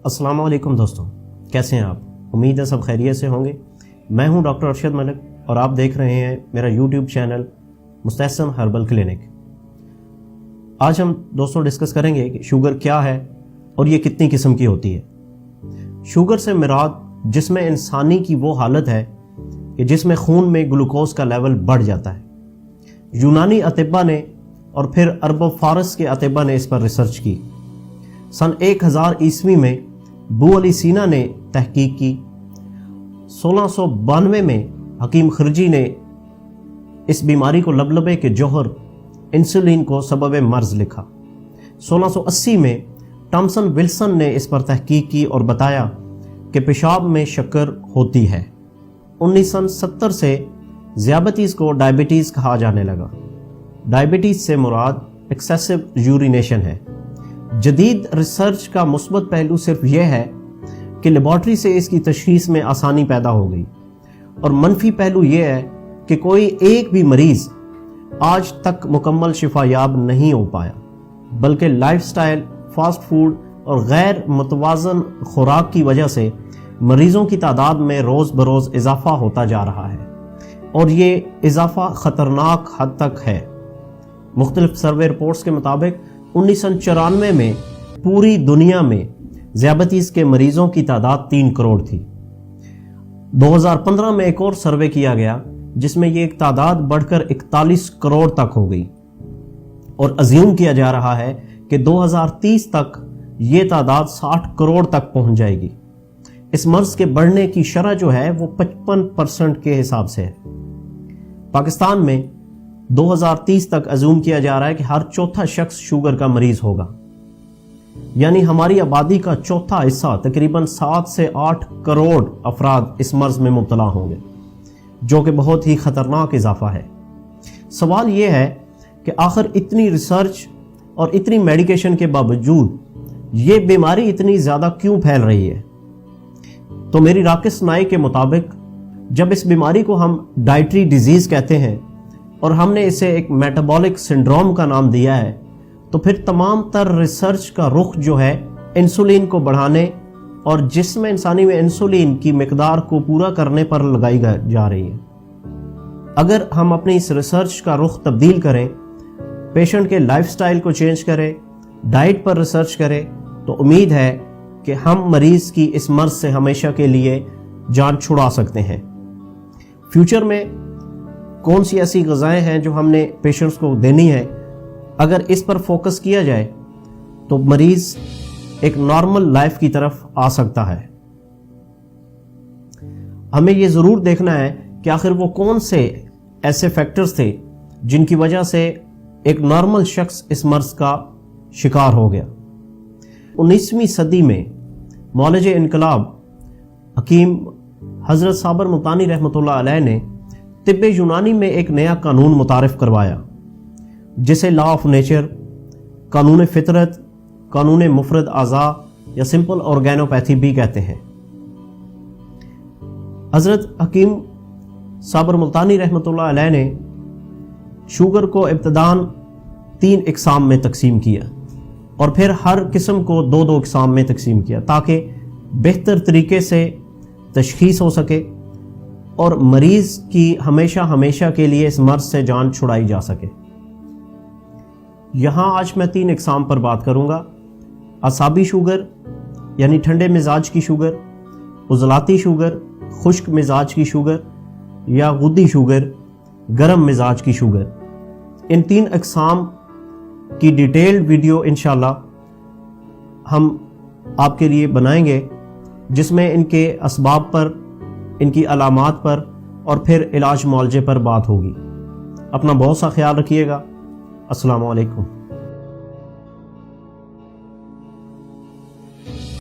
अस्सलाम वालेकुम दोस्तों, कैसे हैं आप? उम्मीद है सब खैरियत से होंगे। मैं हूं डॉक्टर अरशद मलिक और आप देख रहे हैं मेरा YouTube channel Mustehsan herbal clinic. आज हम दोस्तों डिस्कस करेंगे कि शुगर क्या है और ये कितनी किस्म की होती है। शुगर से मुराद जिसमें इंसानी की वो हालत है कि जिसमें खून में ग्लूकोज का लेवल बढ़ जाता है। यूनानी अतिबा ने और फिर अरब फारस के अतिबा ने इस पर रिसर्च की। सन 1000 ईस्वी में अबू अली सीना ने तहकीक की। 1692 में हकीम खिरजी ने इस बीमारी को लबलबे के जौहर इंसुलिन को सबब मर्ज लिखा। 1680 में थॉमसन विल्सन ने इस पर तहकीक की और बताया कि पेशाब में शक्कर होती है। 1970 से ज़ियाबतीस को डायबिटीज़ कहा जाने लगा। डायबिटीज़ से मुराद एक्सेसिव यूरिनेशन है। जदीद रिसर्च का मुस्बत पहलू सिर्फ यह है कि लेबॉर्ट्री से इसकी तशखीस में आसानी पैदा हो गई, और मनफी पहलू यह है कि कोई एक भी मरीज़ आज तक मुकम्मल शिफायाब नहीं हो पाया, बल्कि लाइफस्टाइल, फास्ट फूड और गैर मुतवाज़न खुराक की वजह से मरीज़ों की तादाद में रोज़ बरोज़ इजाफा होता जा रहा है, और ये इजाफा ख़तरनाक हद तक है। मुख्तलिफ सर्वे रिपोर्ट्स के मुताबिक 1994 में पूरी दुनिया में ज़ियाबतीस के मरीज़ों की तादाद 3 करोड़ थी। 2015 में एक और सर्वे किया गया जिसमें ये एक तादाद बढ़कर 41 करोड़ तक हो गई, और अज्यूम किया जा रहा है कि 2030 तक ये तादाद 60 करोड़ तक पहुंच जाएगी। इस मर्ज के बढ़ने की शरह जो है वो 55% के हिसाब से है। पाकिस्तान में 2030 तक अज्यूम किया जा रहा है कि हर चौथा शख्स शुगर का मरीज होगा, यानी हमारी आबादी का चौथा हिस्सा तकरीबन 7 से 8 करोड़ अफराद इस मर्ज में मुब्तला होंगे, जो कि बहुत ही खतरनाक इजाफा है। सवाल यह है कि आखिर इतनी रिसर्च और इतनी मेडिकेशन के बावजूद ये बीमारी इतनी ज़्यादा क्यों फैल रही है? तो मेरी राकेश नाइक के मुताबिक जब इस बीमारी को हम डाइटरी डिजीज़ कहते हैं और हमने इसे एक मेटाबॉलिक सिंड्रोम का नाम दिया है, तो फिर तमाम तर रिसर्च का रुख जो है इंसुलिन को बढ़ाने और जिस्म इंसानी में इंसुलिन की मिकदार को पूरा करने पर लगाई जा रही है। अगर हम अपनी इस रिसर्च का रुख तब्दील करें, पेशेंट के लाइफस्टाइल को चेंज करें, डाइट पर रिसर्च करें, तो उम्मीद है कि हम मरीज़ की इस मर्ज से हमेशा के लिए जान छुड़ा सकते हैं। फ्यूचर में कौन सी ऐसी ग़िज़ाएं हैं जो हमने पेशेंट्स को देनी है, अगर इस पर फोकस किया जाए तो मरीज़ एक नॉर्मल लाइफ की तरफ आ सकता है। हमें ये ज़रूर देखना है कि आखिर वो कौन से ऐसे फैक्टर्स थे जिनकी वजह से एक नॉर्मल शख्स इस मर्ज का शिकार हो गया। 19वीं सदी में मौलज इनकलाब हकीम हज़रत साबर मुल्तानी रहमतुल्लाह अलैह ने तिब्ब यूनानी में एक नया कानून मुतारिफ करवाया, जिसे लॉ ऑफ नेचर, कानून फितरत, कानून मुफरद आज़ा या सिंपल ऑर्गेनोपैथी भी कहते हैं। हज़रत हकीम साबर मुल्तानी रहमतुल्लाह अलैह ने शुगर को इब्तिदान 3 इकसाम में तकसीम किया और फिर हर किस्म को 2-2 इकसाम में तकसीम किया, ताकि बेहतर तरीके से तशखीस हो सके और मरीज़ की हमेशा के लिए इस मर्ज से जान छुड़ाई जा सके। यहाँ आज मैं 3 इकसाम पर बात करूँगा। असाबी शुगर यानी ठंडे मिजाज की शुगर, उज़लाती शुगर खुश्क मिजाज की शुगर, या गुद्दी शुगर गर्म मिजाज की शुगर। इन 3 इकसाम की डिटेल्ड वीडियो इंशाल्लाह हम आपके लिए बनाएंगे, जिसमें इनके असबाब पर, इनकी अलामात पर और फिर इलाज मुआलजे पर बात होगी। अपना बहुत सा ख्याल रखिएगा। अस्सलामु अलैकुम।